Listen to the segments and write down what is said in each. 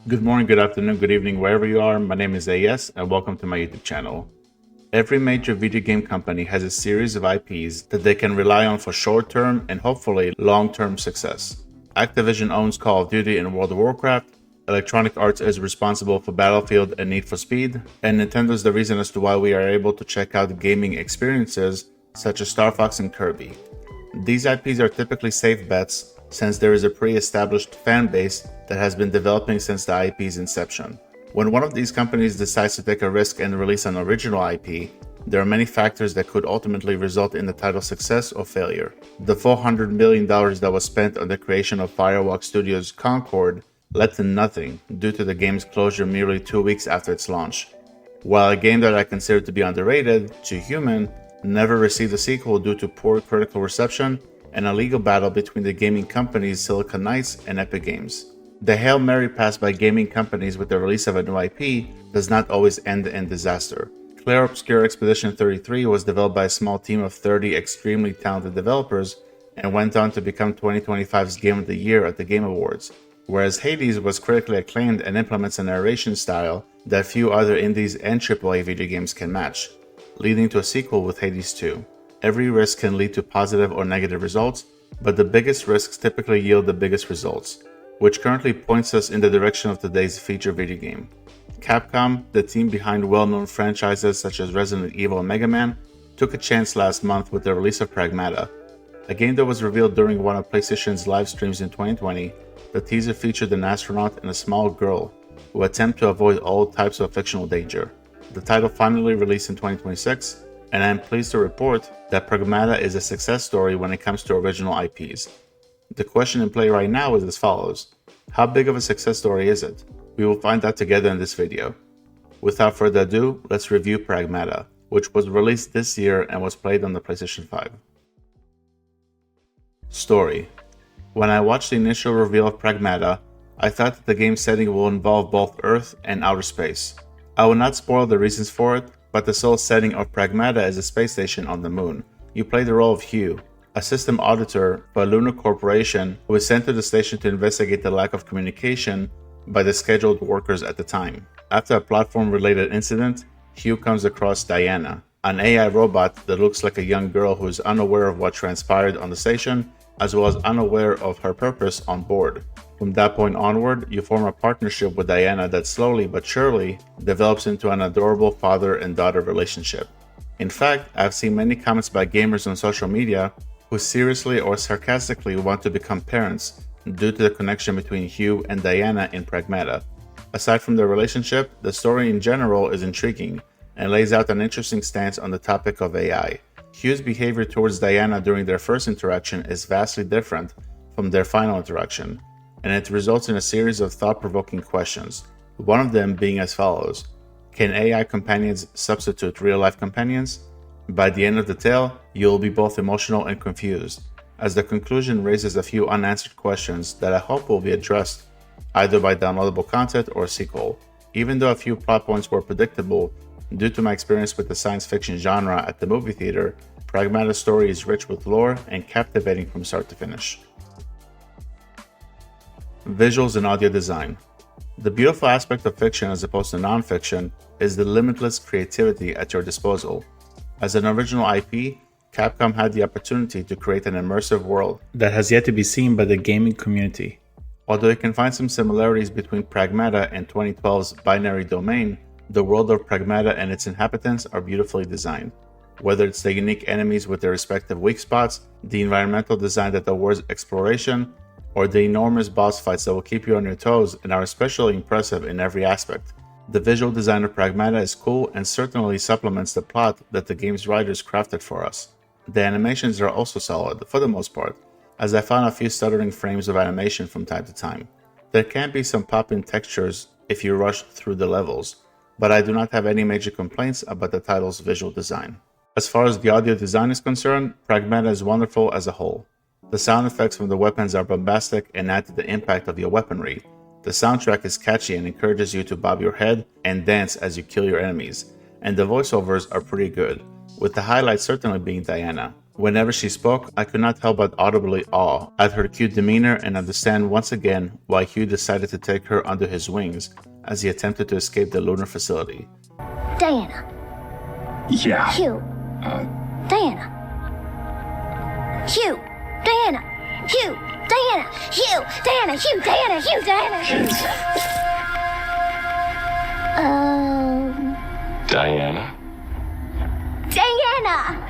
Good morning, good afternoon, good evening, wherever you are. My name is AS and welcome to my YouTube channel. Every major video game company has a series of IPs that they can rely on for short-term and hopefully long-term success. Activision owns Call of Duty and World of Warcraft, Electronic Arts is responsible for Battlefield and Need for Speed, and Nintendo's the reason as to why we are able to check out gaming experiences such as Star Fox and Kirby. These IPs are typically safe bets since there is a pre-established fan base that has been developing since the IP's inception. When one of these companies decides to take a risk and release an original IP, there are many factors that could ultimately result in the title's success or failure. The $400 million that was spent on the creation of Firewalk Studios' Concord led to nothing due to the game's closure merely 2 weeks after its launch. While a game that I consider to be underrated, Too Human, never received a sequel due to poor critical reception and a legal battle between the gaming companies Silicon Knights and Epic Games. The Hail Mary pass by gaming companies with the release of a new IP does not always end in disaster. Clair Obscur Expedition 33 was developed by a small team of 30 extremely talented developers and went on to become 2025's Game of the Year at the Game Awards, whereas Hades was critically acclaimed and implements a narration style that few other indies and AAA video games can match, leading to a sequel with Hades 2. Every risk can lead to positive or negative results, but the biggest risks typically yield the biggest results, which currently points us in the direction of today's feature video game. Capcom, the team behind well-known franchises such as Resident Evil and Mega Man, took a chance last month with the release of Pragmata, a game that was revealed during one of PlayStation's live streams in 2020. The teaser featured an astronaut and a small girl who attempt to avoid all types of fictional danger. The title finally released in 2026, and I am pleased to report that Pragmata is a success story when it comes to original IPs. The question in play right now is as follows: how big of a success story is it? We will find out together in this video. Without further ado, let's review Pragmata, which was released this year and was played on the PlayStation 5. Story. When I watched the initial reveal of Pragmata, I thought that the game's setting will involve both Earth and outer space. I will not spoil the reasons for it, but the sole setting of Pragmata is a space station on the moon. You play the role of Hugh, a system auditor for a lunar corporation who is sent to the station to investigate the lack of communication by the scheduled workers at the time. After a platform-related incident, Hugh comes across Diana, an AI robot that looks like a young girl who is unaware of what transpired on the station, as well as unaware of her purpose on board. From that point onward, you form a partnership with Diana that slowly but surely develops into an adorable father and daughter relationship. In fact, I've seen many comments by gamers on social media who seriously or sarcastically want to become parents due to the connection between Hugh and Diana in Pragmata. Aside from their relationship, the story in general is intriguing and lays out an interesting stance on the topic of AI. Hugh's behavior towards Diana during their first interaction is vastly different from their final interaction, and it results in a series of thought-provoking questions, one of them being as follows: can AI companions substitute real-life companions? By the end of the tale, you will be both emotional and confused, as the conclusion raises a few unanswered questions that I hope will be addressed either by downloadable content or a sequel. Even though a few plot points were predictable due to my experience with the science fiction genre at the movie theater, Pragmata's story is rich with lore and captivating from start to finish. Visuals and audio design. The beautiful aspect of fiction as opposed to non-fiction is the limitless creativity at your disposal. As an original IP, Capcom had the opportunity to create an immersive world that has yet to be seen by the gaming community. Although you can find some similarities between Pragmata and 2012's Binary Domain, the world of Pragmata and its inhabitants are beautifully designed. Whether it's the unique enemies with their respective weak spots, the environmental design that awards exploration, or the enormous boss fights that will keep you on your toes and are especially impressive in every aspect. The visual design of Pragmata is cool and certainly supplements the plot that the game's writers crafted for us. The animations are also solid, for the most part, as I found a few stuttering frames of animation from time to time. There can be some pop-in textures if you rush through the levels, but I do not have any major complaints about the title's visual design. As far as the audio design is concerned, Pragmata is wonderful as a whole. The sound effects from the weapons are bombastic and add to the impact of your weaponry. The soundtrack is catchy and encourages you to bob your head and dance as you kill your enemies, and the voiceovers are pretty good, with the highlight certainly being Diana. Whenever she spoke, I could not help but audibly awe at her cute demeanor and understand once again why Hugh decided to take her under his wings as he attempted to escape the lunar facility. Diana. Yeah. Hugh. Diana. Hugh. Diana. Hugh. Diana. Hugh. Diana. Hugh. Diana. Hugh. Diana. Diana? Diana!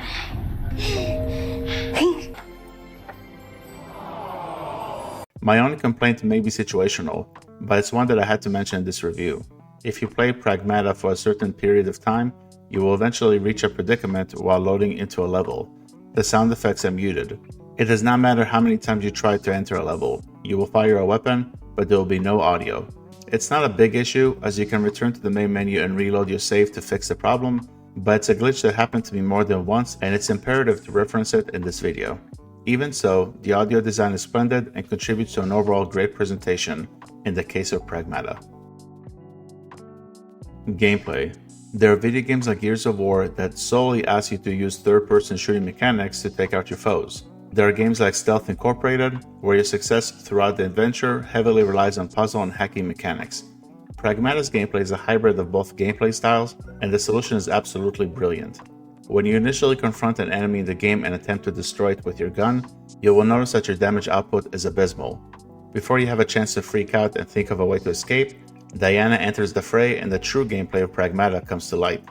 My only complaint may be situational, but it's one that I had to mention in this review. If you play Pragmata for a certain period of time, you will eventually reach a predicament while loading into a level. The sound effects are muted. It does not matter how many times you try to enter a level. You will fire a weapon, but there will be no audio. It's not a big issue, as you can return to the main menu and reload your save to fix the problem, but it's a glitch that happened to me more than once, and it's imperative to reference it in this video. Even so, the audio design is splendid and contributes to an overall great presentation in the case of Pragmata. Gameplay. There are video games like Gears of War that solely ask you to use third-person shooting mechanics to take out your foes. There are games like Stealth Incorporated, where your success throughout the adventure heavily relies on puzzle and hacking mechanics. Pragmata's gameplay is a hybrid of both gameplay styles, and the solution is absolutely brilliant. When you initially confront an enemy in the game and attempt to destroy it with your gun, you will notice that your damage output is abysmal. Before you have a chance to freak out and think of a way to escape, Diana enters the fray and the true gameplay of Pragmata comes to light.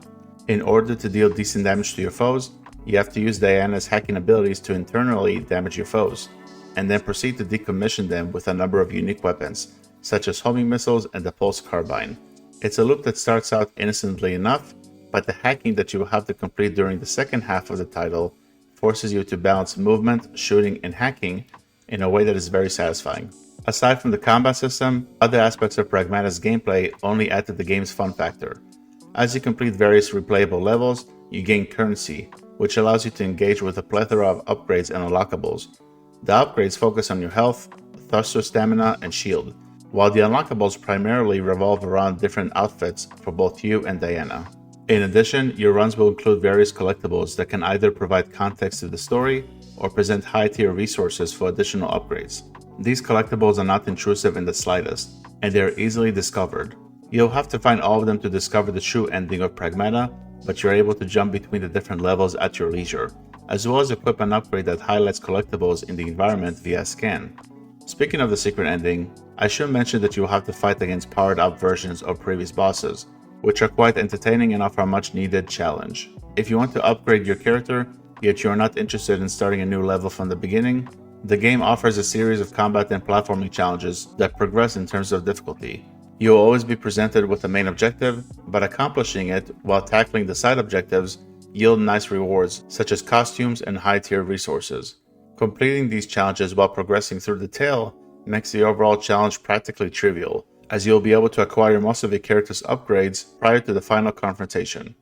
In order to deal decent damage to your foes, you have to use Diana's hacking abilities to internally damage your foes, and then proceed to decommission them with a number of unique weapons, such as homing missiles and the pulse carbine. It's a loop that starts out innocently enough, but the hacking that you will have to complete during the second half of the title forces you to balance movement, shooting, and hacking in a way that is very satisfying. Aside from the combat system, other aspects of Pragmata's gameplay only add to the game's fun factor. As you complete various replayable levels, you gain currency, which allows you to engage with a plethora of upgrades and unlockables. The upgrades focus on your health, thruster stamina, and shield, while the unlockables primarily revolve around different outfits for both you and Diana. In addition, your runs will include various collectibles that can either provide context to the story or present high-tier resources for additional upgrades. These collectibles are not intrusive in the slightest, and they are easily discovered. You'll have to find all of them to discover the true ending of Pragmata, but you're able to jump between the different levels at your leisure, as well as equip an upgrade that highlights collectibles in the environment via a scan. Speaking of the secret ending, I should mention that you will have to fight against powered-up versions of previous bosses, which are quite entertaining and offer a much-needed challenge. If you want to upgrade your character, yet you are not interested in starting a new level from the beginning, the game offers a series of combat and platforming challenges that progress in terms of difficulty. You will always be presented with a main objective, but accomplishing it while tackling the side objectives yield nice rewards such as costumes and high-tier resources. Completing these challenges while progressing through the tale makes the overall challenge practically trivial, as you'll be able to acquire most of your character's upgrades prior to the final confrontation.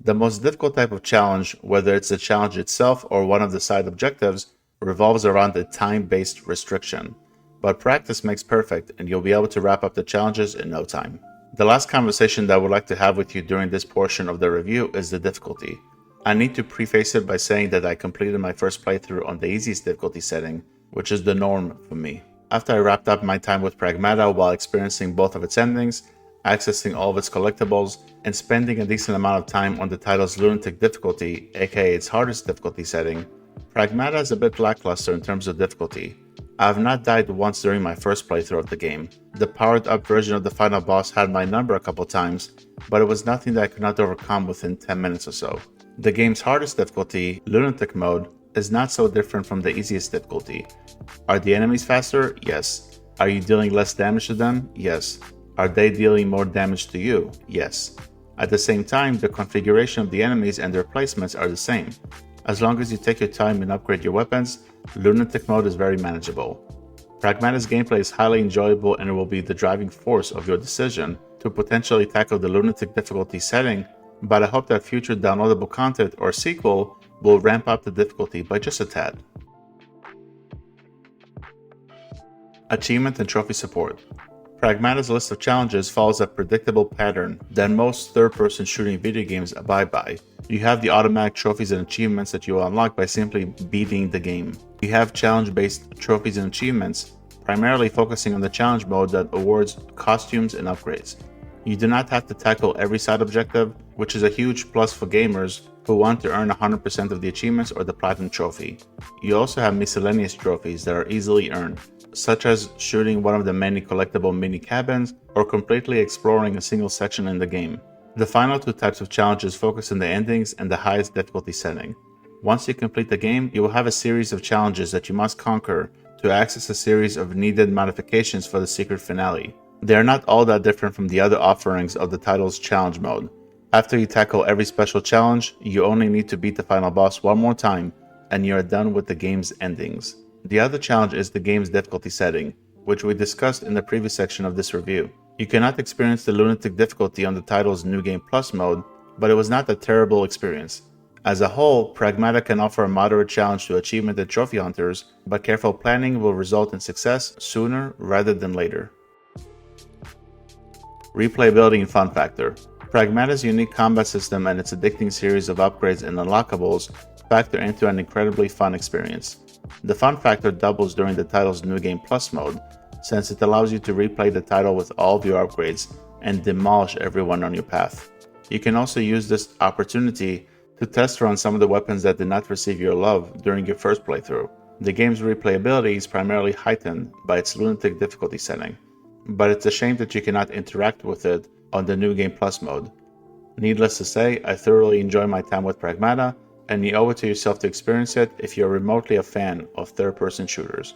The most difficult type of challenge, whether it's the challenge itself or one of the side objectives, revolves around a time-based restriction. But practice makes perfect, and you'll be able to wrap up the challenges in no time. The last conversation that I would like to have with you during this portion of the review is the difficulty. I need to preface it by saying that I completed my first playthrough on the easiest difficulty setting, which is the norm for me. After I wrapped up my time with Pragmata while experiencing both of its endings, accessing all of its collectibles, and spending a decent amount of time on the title's lunatic difficulty, aka its hardest difficulty setting, Pragmata is a bit lackluster in terms of difficulty. I have not died once during my first playthrough of the game. The powered up version of the final boss had my number a couple times, but it was nothing that I could not overcome within 10 minutes or so. The game's hardest difficulty, Lunatic Mode, is not so different from the easiest difficulty. Are the enemies faster? Yes. Are you dealing less damage to them? Yes. Are they dealing more damage to you? Yes. At the same time, the configuration of the enemies and their placements are the same. As long as you take your time and upgrade your weapons, Lunatic Mode is very manageable. Pragmata's gameplay is highly enjoyable and it will be the driving force of your decision to potentially tackle the Lunatic difficulty setting, but I hope that future downloadable content or sequel will ramp up the difficulty by just a tad. Achievement and trophy support. Pragmata's list of challenges follows a predictable pattern that most third-person shooting video games abide by. You have the automatic trophies and achievements that you will unlock by simply beating the game. You have challenge-based trophies and achievements, primarily focusing on the challenge mode that awards costumes and upgrades. You do not have to tackle every side objective, which is a huge plus for gamers who want to earn 100% of the achievements or the platinum trophy. You also have miscellaneous trophies that are easily earned, such as shooting one of the many collectible mini cabins or completely exploring a single section in the game. The final two types of challenges focus on the endings and the highest difficulty setting. Once you complete the game, you will have a series of challenges that you must conquer to access a series of needed modifications for the secret finale. They are not all that different from the other offerings of the title's challenge mode. After you tackle every special challenge, you only need to beat the final boss one more time, and you are done with the game's endings. The other challenge is the game's difficulty setting, which we discussed in the previous section of this review. You cannot experience the lunatic difficulty on the title's New Game Plus mode, but it was not a terrible experience. As a whole, Pragmata can offer a moderate challenge to achievement and trophy hunters, but careful planning will result in success sooner rather than later. Replayability and fun factor. Pragmata's unique combat system and its addicting series of upgrades and unlockables factor into an incredibly fun experience. The fun factor doubles during the title's New Game Plus mode, since it allows you to replay the title with all of your upgrades and demolish everyone on your path. You can also use this opportunity to test run some of the weapons that did not receive your love during your first playthrough. The game's replayability is primarily heightened by its lunatic difficulty setting, but it's a shame that you cannot interact with it on the New Game Plus mode. Needless to say, I thoroughly enjoy my time with Pragmata, and you owe it to yourself to experience it if you're remotely a fan of third-person shooters.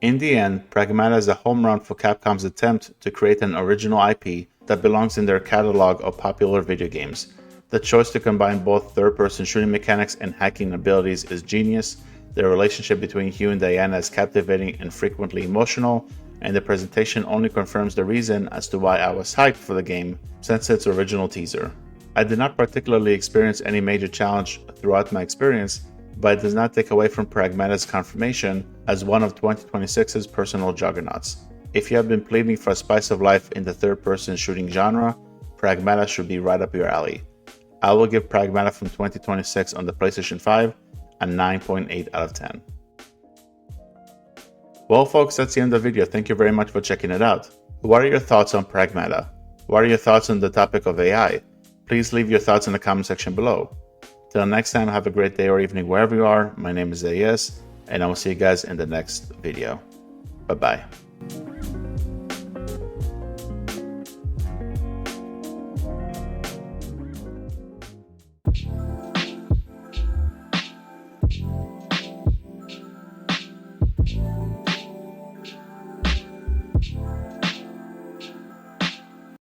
In the end, Pragmata is a home run for Capcom's attempt to create an original IP that belongs in their catalog of popular video games. The choice to combine both third-person shooting mechanics and hacking abilities is genius, the relationship between Hugh and Diana is captivating and frequently emotional, and the presentation only confirms the reason as to why I was hyped for the game since its original teaser. I did not particularly experience any major challenge throughout my experience, but it does not take away from Pragmata's confirmation as one of 2026's personal juggernauts. If you have been pleading for a spice of life in the third-person shooting genre, Pragmata should be right up your alley. I will give Pragmata from 2026 on the PlayStation 5 a 9.8 out of 10. Well folks, that's the end of the video. Thank you very much for checking it out. What are your thoughts on Pragmata? What are your thoughts on the topic of AI? Please leave your thoughts in the comment section below. Till next time, have a great day or evening wherever you are. My name is AS, and I will see you guys in the next video. Bye-bye.